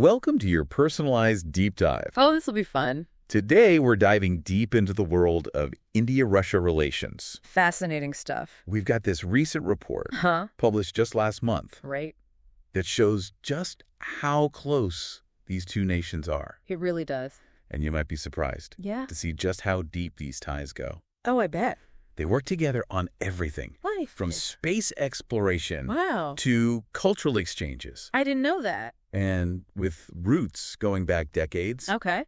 Welcome to your personalized deep dive. Oh, this will be fun. Today, we're diving deep into the world of India-Russia relations. Fascinating stuff. We've got this recent report, Huh? published just last month, Right? that shows just how close these two nations are. It really does. And you might be surprised Yeah. to see just how deep these ties go. Oh, I bet. They work together on everything, Life. from space exploration Wow. to cultural exchanges. I didn't know that. And with roots going back decades, Okay.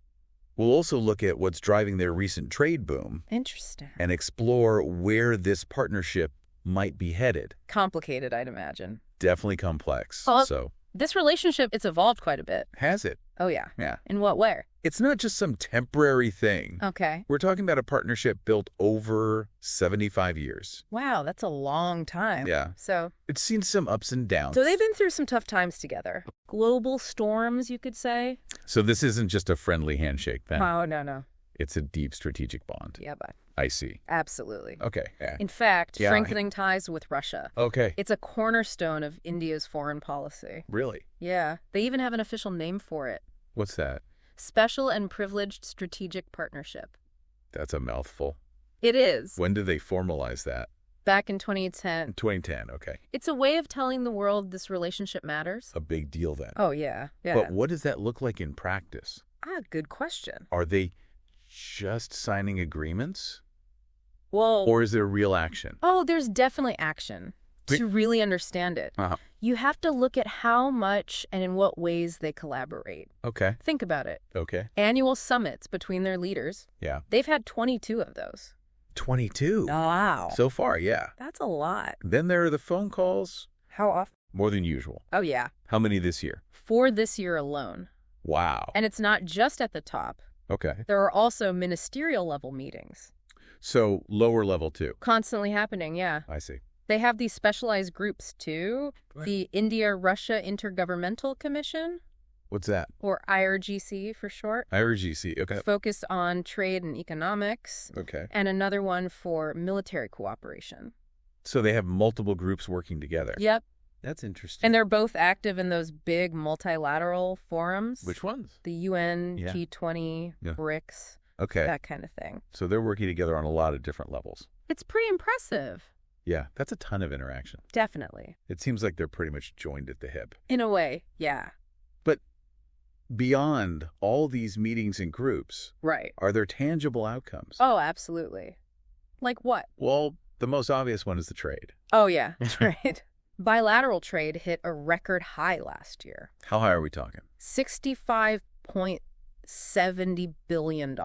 we'll also look at what's driving their recent trade boom Interesting. and explore where this partnership might be headed. Complicated, I'd imagine. Definitely complex. Well- So, This relationship, it's evolved quite a bit. has it? Oh, yeah. Yeah. In what way? It's not just some temporary thing. Okay. We're talking about a partnership built over 75 years. Wow, that's a long time. Yeah. So It's seen some ups and downs. they've been through some tough times together. Global storms, you could say. So this isn't just a friendly handshake then. Oh, no. It's a deep strategic bond. Yeah, but I see. absolutely. Okay. Yeah. In fact, Yeah. strengthening ties with Russia. Okay. It's a cornerstone of India's foreign policy. Really? Yeah. They even have an official name for it. What's that? Special and Privileged Strategic Partnership. That's a mouthful. It is. When did they formalize that? Back in 2010. 2010. Okay. It's a way of telling the world this relationship matters. A big deal then. Oh, yeah. Yeah. But what does that look like in practice? Good question. Are they just signing agreements? Well, Or is there real action? there's definitely action. To really understand it, Uh-huh. you have to look at how much and in what ways they collaborate. Okay. Think about it. Okay. Annual summits between their leaders. Yeah. They've had 22 of those. 22. Wow. So far, yeah. That's a lot. Then there are the phone calls. How often? More than usual. Oh, yeah. How many this year? For this year alone. Wow. And it's not just at the top. Okay. There are also ministerial level meetings. So lower level too. Constantly happening, yeah. I see. They have these specialized groups, too. What? The India-Russia Intergovernmental Commission, What's that? or IRGC for short, IRGC. Okay. focused on trade and economics, Okay. and another one for military cooperation. So they have multiple groups working together. Yep. That's interesting. And they're both active in those big multilateral forums. Which ones? The UN, Yeah. G20, Yeah. BRICS, Okay. that kind of thing. So they're working together on a lot of different levels. It's pretty impressive. Yeah, that's a ton of interaction. Definitely. It seems like they're pretty much joined at the hip. In a way, yeah. But beyond all these meetings and groups, Right. are there tangible outcomes? Oh, absolutely. Like what? Well, the most obvious one is the trade. Oh, yeah, that's right. Bilateral trade hit a record high last year. How high are we talking? $65.70 billion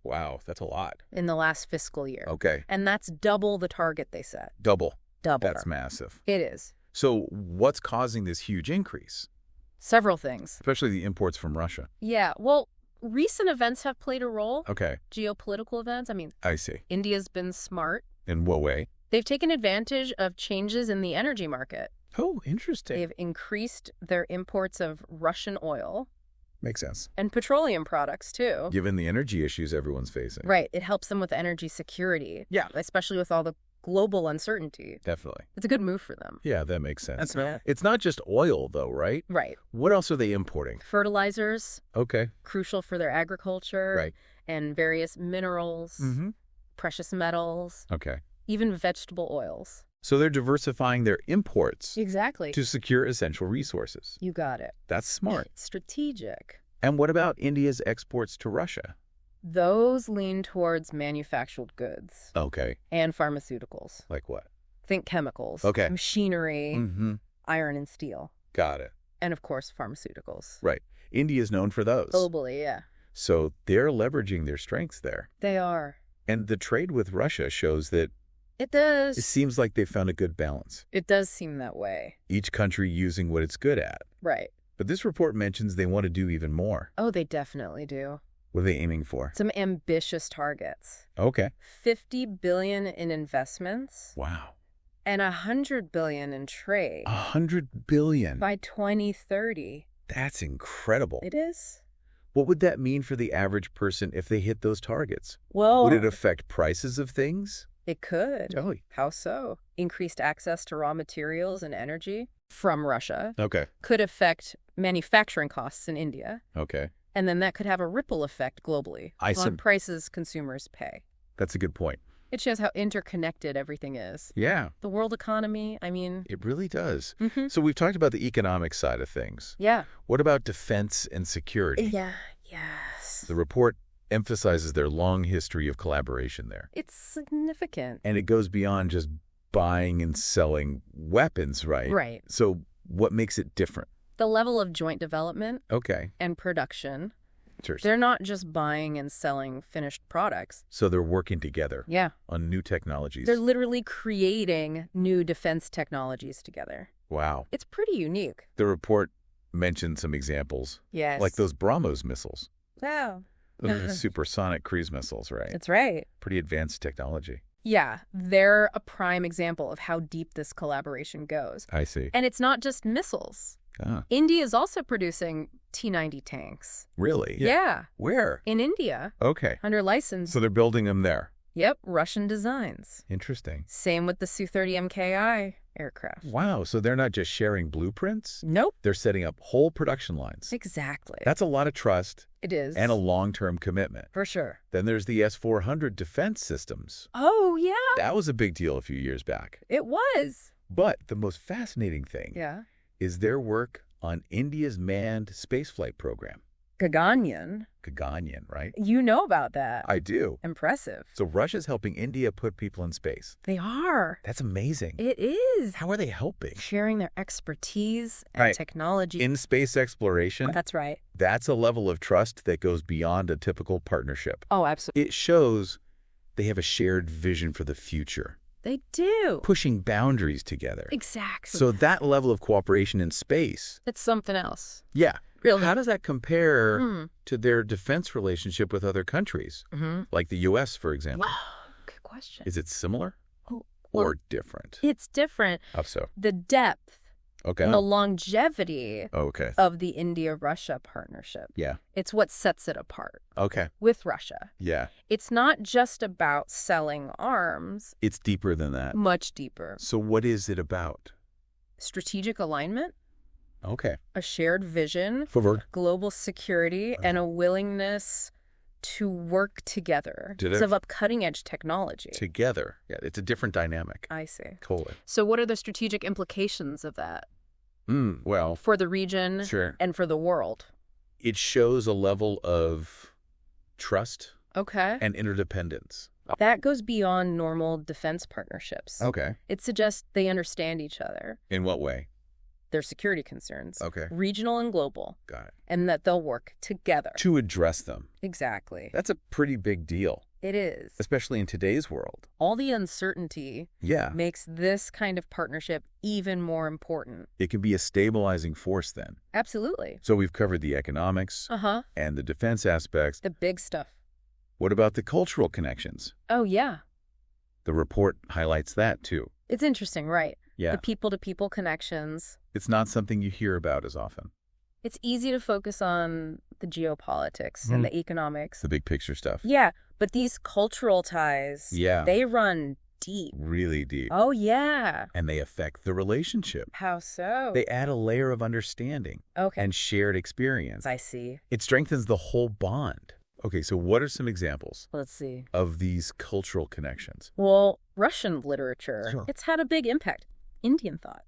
Wow, that's a lot. in the last fiscal year. Okay, And that's double the target they set. double. Double. That's massive. It is. So what's causing this huge increase, Several things. especially the imports from Russia? Yeah, well, recent events have played a role. Okay, Geopolitical events. I mean, I see. India's been smart. In what way? They've taken advantage of changes in the energy market. Oh, interesting. They've increased their imports of Russian oil Makes sense. and petroleum products, too. Given the energy issues everyone's facing. Right. It helps them with energy security. Yeah. Especially with all the global uncertainty. Definitely. It's a good move for them. Yeah, that makes sense. That's It's not just oil, though, right? right. What else are they importing? Fertilizers, Okay. crucial for their agriculture. Right. And various minerals, Mm-hmm. precious metals, Okay. even vegetable oils. So they're diversifying their imports Exactly. to secure essential resources. You got it. That's smart. It's strategic. And what about India's exports to Russia? Those lean towards manufactured goods Okay. and pharmaceuticals. Like what? Think chemicals, Okay. machinery, Mm-hmm. iron and steel, Got it. and of course, pharmaceuticals. Right. India's known for those. Globally, yeah. So they're leveraging their strengths there. They are. And the trade with Russia shows that It does. it seems like they've found a good balance, It does seem that way. each country using what it's good at. Right. But this report mentions they want to do even more. Oh, they definitely do. What are they aiming for? Some ambitious targets. Okay. 50 billion in investments Wow. and 100 billion in trade 100 billion. by 2030. That's incredible. It is. What would that mean for the average person if they hit those targets? Well, Would it affect prices of things? It could. Oh, How so? Increased access to raw materials and energy from Russia okay. could affect manufacturing costs in India, Okay. and then that could have a ripple effect globally on prices consumers pay. That's a good point. It shows how interconnected everything is. Yeah, The world economy, I mean, it really does. mhm. So we've talked about the economic side of things. Yeah. What about defense and security? Yeah. Yes. The report emphasizes their long history of collaboration there. It's significant. And it goes beyond just buying and selling weapons, right? Right. So what makes it different? The level of joint development Okay. and production, Sure. they're not just buying and selling finished products. So they're working together Yeah. on new technologies. They're literally creating new defense technologies together. Wow. It's pretty unique. The report mentioned some examples, Yes. like those BrahMos missiles. Wow. Those are supersonic cruise missiles, right? That's right. Pretty advanced technology. Yeah, they're a prime example of how deep this collaboration goes. I see. And it's not just missiles. Ah, India is also producing T-90 tanks. really? Yeah, Where? in India, Okay. under license. So they're building them there. Yep, Russian designs. Interesting. Same with the Su-30 MKI aircraft. Wow. So they're not just sharing blueprints, Nope. they're setting up whole production lines. Exactly. That's a lot of trust It is. and a long-term commitment. For sure. Then there's the S-400 defense systems. Oh, yeah, That was a big deal a few years back. it was. But the most fascinating thing Yeah. is their work on India's manned spaceflight program. Gaganyaan. Gaganyaan, right? You know about that. I do. Impressive. So Russia's helping India put people in space. They are. That's amazing. It is. How are they helping? Sharing their expertise and Right. technology. In space exploration, That's right. that's a level of trust that goes beyond a typical partnership. Oh, absolutely. It shows they have a shared vision for the future, They do. pushing boundaries together. Exactly. So that level of cooperation in space, it's something else. yeah. Really. How does that compare Hmm. to their defense relationship with other countries, Mm-hmm. like the U.S., for example? Good question. Is it similar Oh, well, or different? it's different. How so? The depth, Okay. the longevity Okay. of the India-Russia partnership. Yeah. It's what sets it apart Okay. with Russia. Yeah. It's not just about selling arms, It's deeper than that. much deeper. So what is it about? Strategic alignment, Okay. a shared vision, Forward. global security, and a willingness to work together To develop cutting-edge technology. Together. Yeah, it's a different dynamic. I see. Totally. So what are the strategic implications of that Well, for the region sure. and for the world? It shows a level of trust Okay. and interdependence. That goes beyond normal defense partnerships. Okay. It suggests they understand each other, In what way? their security concerns, Okay. regional and global, Got it. and that they'll work together. To address them. Exactly. That's a pretty big deal, It is. especially in today's world. All the uncertainty Yeah. makes this kind of partnership even more important. It can be a stabilizing force then. Absolutely. So we've covered the economics Uh-huh. and the defense aspects. The big stuff. What about the cultural connections? Oh, yeah. The report highlights that too. It's interesting, right? Yeah. The people-to-people connections. It's not something you hear about as often. It's easy to focus on the geopolitics and the economics. The big picture stuff. Yeah, but these cultural ties, Yeah. they run deep. Really deep. Oh, yeah. And they affect the relationship. How so? They add a layer of understanding Okay. and shared experience. I see. It strengthens the whole bond. Okay, so what are some examples Let's see. of these cultural connections? Well, Russian literature, Sure. it's had a big impact. Indian thought.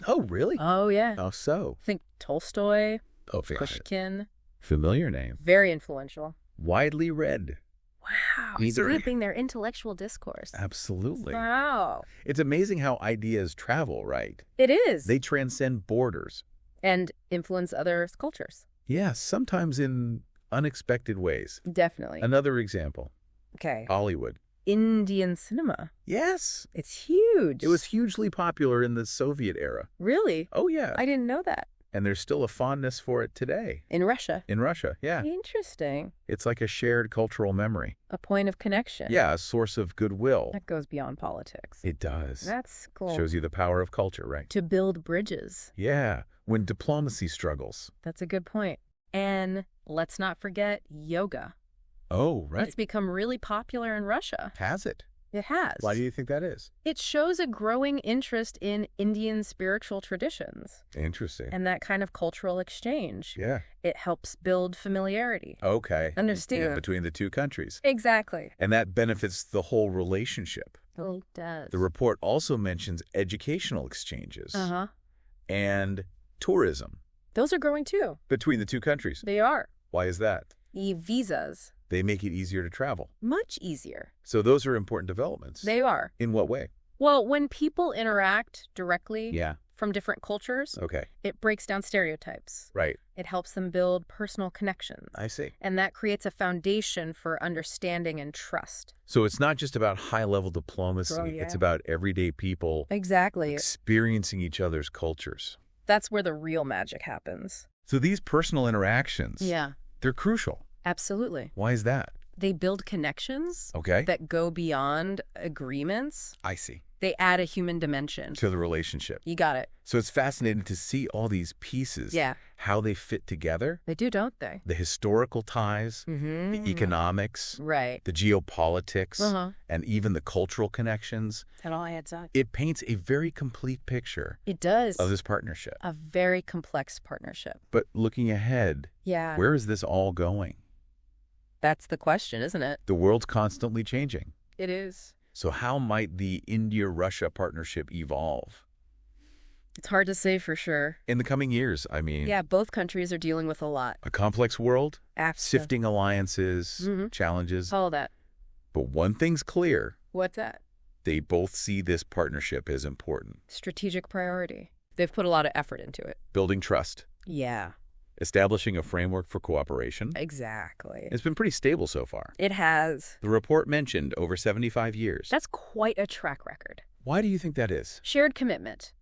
Oh, really? Oh, yeah. How so? Think Tolstoy, Oh, yeah. Pushkin. Familiar name. Very influential. Widely read. Wow. These are- Shaping their intellectual discourse. Absolutely. Wow. It's amazing how ideas travel, right? It is. They transcend borders. And influence other cultures. Yeah, sometimes in unexpected ways. Definitely. Another example, Okay. Hollywood. Indian cinema. Yes. It's huge. It was hugely popular in the Soviet era. Really? Oh, yeah. I didn't know that. And there's still a fondness for it today. In Russia. In Russia, yeah. Interesting. It's like a shared cultural memory. A point of connection. Yeah, a source of goodwill. That goes beyond politics. It does. That's cool. Shows you the power of culture, right? To build bridges. Yeah, when diplomacy struggles. That's a good point. And let's not forget yoga. Oh, right. It's become really popular in Russia. Has it? It has. Why do you think that is? It shows a growing interest in Indian spiritual traditions Interesting. and that kind of cultural exchange. Yeah. It helps build familiarity. Okay. Understand. Between the two countries. Exactly. And that benefits the whole relationship. It does. The report also mentions educational exchanges Uh-huh. and tourism Those are growing too. between the two countries. They are. Why is that? E-visas. They make it easier to travel. Much easier. So those are important developments. They are. In what way? Well, when people interact directly Yeah. from different cultures, Okay. it breaks down stereotypes. Right. It helps them build personal connections. I see. And that creates a foundation for understanding and trust. So it's not just about high-level diplomacy. Oh, yeah. It's about everyday people Exactly. experiencing each other's cultures. That's where the real magic happens. So these personal interactions, Yeah, they're crucial. absolutely. Why is that? They build connections Okay. that go beyond agreements. I see. They add a human dimension. To the relationship. You got it. So it's fascinating to see all these pieces, Yeah. how they fit together, They do, don't they? the historical ties, Mm-hmm. the economics, Right. the geopolitics, Uh-huh. and even the cultural connections. It all adds up. It paints a very complete picture It does. of this partnership. A very complex partnership. But looking ahead, Yeah. where is this all going? That's the question, isn't it? The world's constantly changing. It is. So how might the India-Russia partnership evolve? It's hard to say for sure. In the coming years, I mean, Yeah, both countries are dealing with a lot. a complex world, After. sifting alliances, Mhm. challenges. All that. But one thing's clear, What's that? they both see this partnership as important. Strategic priority. They've put a lot of effort into it. Building trust, Yeah, establishing a framework for cooperation. exactly. It's been pretty stable so far. It has. The report mentioned over 75 years. That's quite a track record. Why do you think that is? Shared commitment.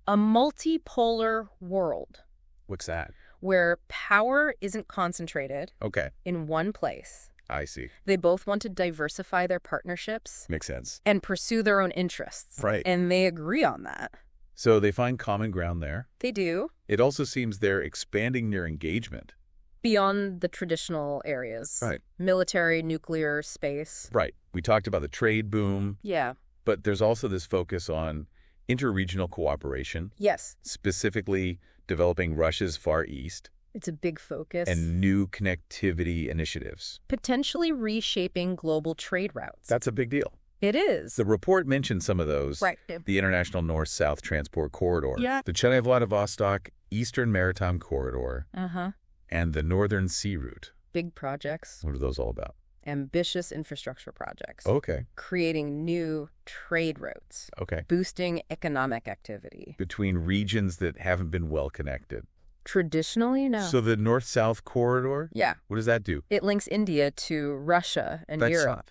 A multipolar world What's that? where power isn't concentrated Okay, in one place. I see. They both want to diversify their partnerships Makes sense. and pursue their own interests. Right. And they agree on that. So they find common ground there. They do. It also seems they're expanding their engagement. Beyond the traditional areas. Right. Military, nuclear, space. Right. We talked about the trade boom, Yeah. but there's also this focus on interregional cooperation, Yes. specifically developing Russia's Far East It's a big focus. and new connectivity initiatives. potentially reshaping global trade routes. That's a big deal. It is. The report mentioned some of those. Right. The International North-South Transport Corridor, Yeah. the Chennai-Vladivostok Eastern Maritime Corridor, Uh-huh. and the Northern Sea Route. Big projects. What are those all about? Ambitious infrastructure projects. Okay. Creating new trade routes. Okay. Boosting economic activity. Between regions that haven't been well connected. Traditionally, no. So the North-South Corridor, yeah. what does that do? It links India to Russia and That's Europe,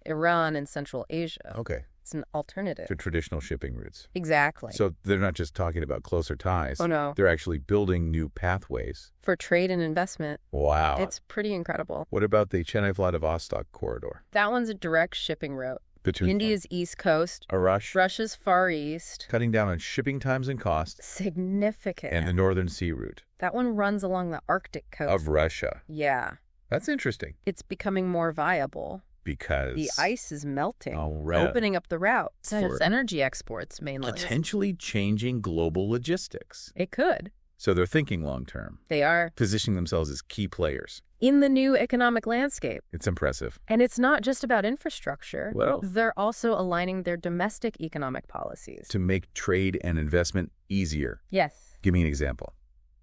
Iran and Central Asia. Okay. It's an alternative. To traditional shipping routes. Exactly. So they're not just talking about closer ties. Oh, no. They're actually building new pathways. For trade and investment, Wow. it's pretty incredible. What about the Chennai-Vladivostok Corridor? That one's a direct shipping route. Between India's east coast, a rush, Russia's far east. cutting down on shipping times and costs, Significant. and the Northern Sea Route That one runs along the Arctic coast. of Russia. Yeah. That's interesting It's becoming more viable. because The ice is melting, All right. opening up the route. For- It's energy exports mainly. potentially changing global logistics. It could. So they're thinking long term, They are positioning themselves as key players. in the new economic landscape. It's impressive. And it's not just about infrastructure. What else? They're also aligning their domestic economic policies. To make trade and investment easier. Yes. Give me an example.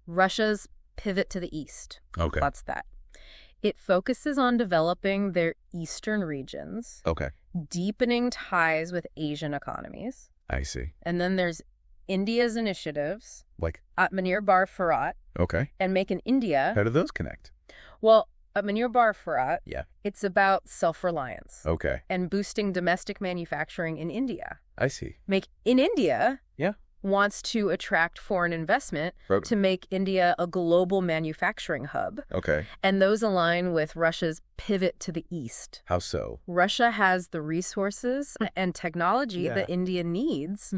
Russia's pivot to the east. Okay. What's that? It focuses on developing their eastern regions, Okay. deepening ties with Asian economies. I see. And then there's India's initiatives, Like, Atmanirbhar Bharat, okay. and Make in India. How do those connect? Well, Atmanirbhar Bharat, Yeah. it's about self-reliance Okay. and boosting domestic manufacturing in India. I see. Make in India Yeah. wants to attract foreign investment Right. to make India a global manufacturing hub. Okay. And those align with Russia's pivot to the east. How so? Russia has the resources and technology Yeah. that India needs,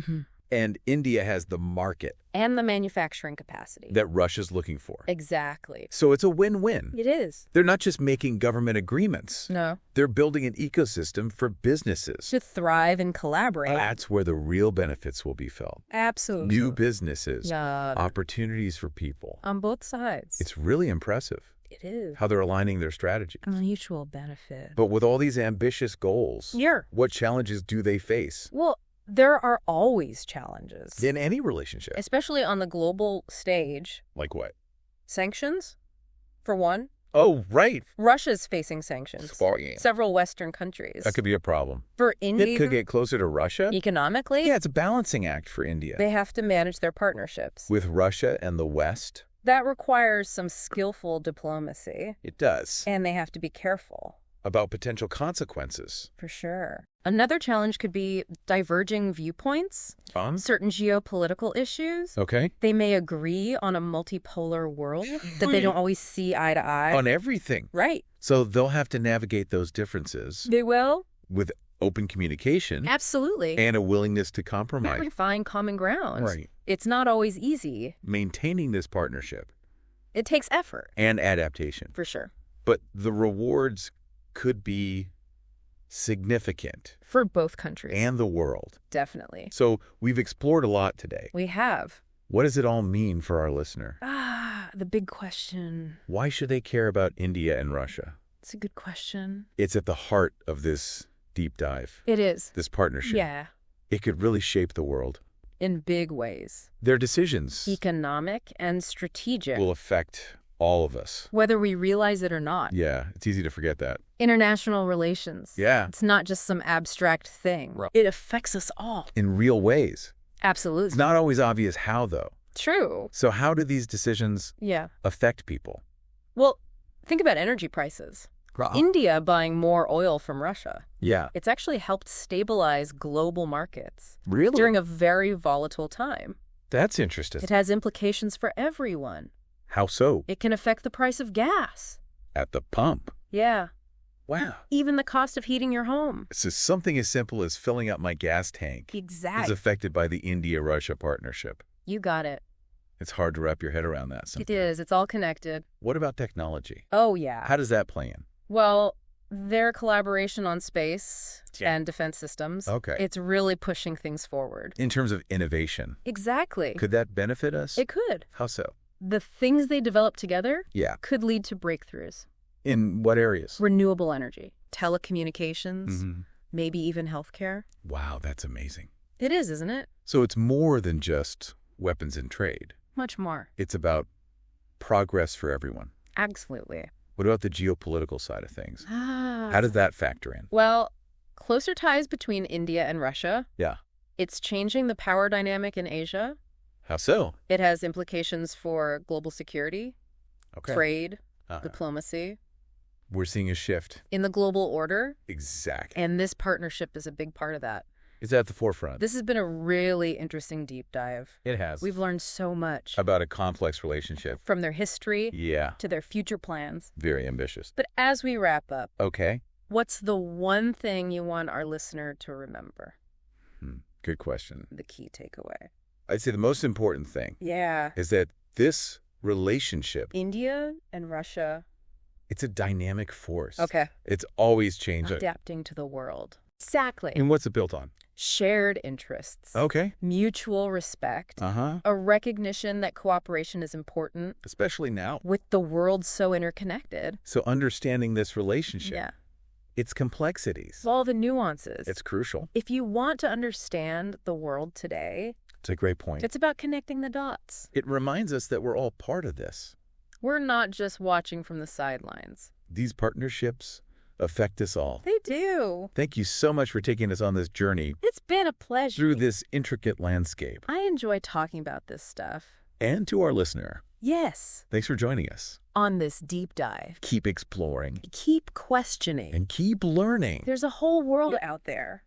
And India has the market And the manufacturing capacity. that Russia's looking for. Exactly. So it's a win-win. It is. They're not just making government agreements. No. They're building an ecosystem for businesses. To thrive and collaborate. That's where the real benefits will be felt. Absolutely. New businesses, Yeah. opportunities for people. On both sides. It's really impressive It is. how they're aligning their strategies. A mutual benefit. But with all these ambitious goals, Yeah. what challenges do they face Well, there are always challenges. in any relationship? Especially on the global stage. Like what? Sanctions, for one. Oh, right. Russia's facing sanctions. Sparking. Several Western countries. That could be a problem. For India, It could get closer to Russia. economically, Yeah, it's a balancing act for India. they have to manage their partnerships. With Russia and the West, That requires some skillful diplomacy, it does. and they have to be careful, About potential consequences. for sure. Another challenge could be diverging viewpoints, On? certain geopolitical issues. Okay. They may agree on a multipolar world that they don't always see eye to eye. On everything. Right. So they'll have to navigate those differences They will? with open communication Absolutely. and a willingness to compromise. Find common ground. Right. It's not always easy. Maintaining this partnership It takes effort, and adaptation. for sure. But the rewards could be significant For both countries. and the world. Definitely. So we've explored a lot today. We have. What does it all mean for our listener? The big question. Why should they care about India and Russia? It's a good question. It's at the heart of this deep dive, It is. this partnership. Yeah. It could really shape the world. In big ways. Their decisions Economic and strategic. will affect all of us. Whether we realize it or not. Yeah, it's easy to forget that. International relations. Yeah. It's not just some abstract thing. It affects us all. In real ways. Absolutely. It's not always obvious how, though. True. So how do these decisions Yeah. affect people? Well, think about energy prices. India buying more oil from Russia. Yeah. It's actually helped stabilize global markets Really? during a very volatile time. That's interesting. It has implications for everyone. How so? It can affect the price of gas. At the pump. Yeah. Wow. Even the cost of heating your home. So something as simple as filling up my gas tank is Exactly. affected by the India-Russia partnership. You got it. It's hard to wrap your head around that sometimes. It is. It's all connected. What about technology? Oh, yeah. How does that play in? Well, their collaboration on space Yeah. and defense systems. Okay. It's really pushing things forward. In terms of innovation, Exactly. could that benefit us? It could. How so? The things they develop together Yeah. could lead to breakthroughs. In what areas? Renewable energy, telecommunications, Mhm. maybe even healthcare. Wow, that's amazing. It is, isn't it? So it's more than just weapons and trade. Much more. It's about progress for everyone. Absolutely. What about the geopolitical side of things? Ah. How does that factor in? Well, closer ties between India and Russia. Yeah. It's changing the power dynamic in Asia. How so? It has implications for global security, Okay. trade, Uh-huh. diplomacy, We're seeing a shift. in the global order. Exactly. And this partnership is a big part of that. It's at the forefront. This has been a really interesting deep dive. It has. We've learned so much About a complex relationship. from their history Yeah. to their future plans. Very ambitious. But as we wrap up, Okay. what's the one thing you want our listener to remember? Good question. The key takeaway. I'd say the most important thing Yeah. is that this relationship, India and Russia. it's a dynamic force. Okay. It's always changing. Adapting to the world. Exactly. And what's it built on? Shared interests. Okay. Mutual respect. Uh-huh. A recognition that cooperation is important Especially now. with the world so interconnected. So understanding this relationship, Yeah. its complexities, All the nuances. it's crucial. If you want to understand the world today, It's a great point. it's about connecting the dots. It reminds us that we're all part of this. We're not just watching from the sidelines. These partnerships affect us all. They do. Thank you so much for taking us on this journey It's been a pleasure. through this intricate landscape. I enjoy talking about this stuff. And to our listener, Yes. thanks for joining us. On this deep dive. Keep exploring Keep questioning. and keep learning. There's a whole world out there.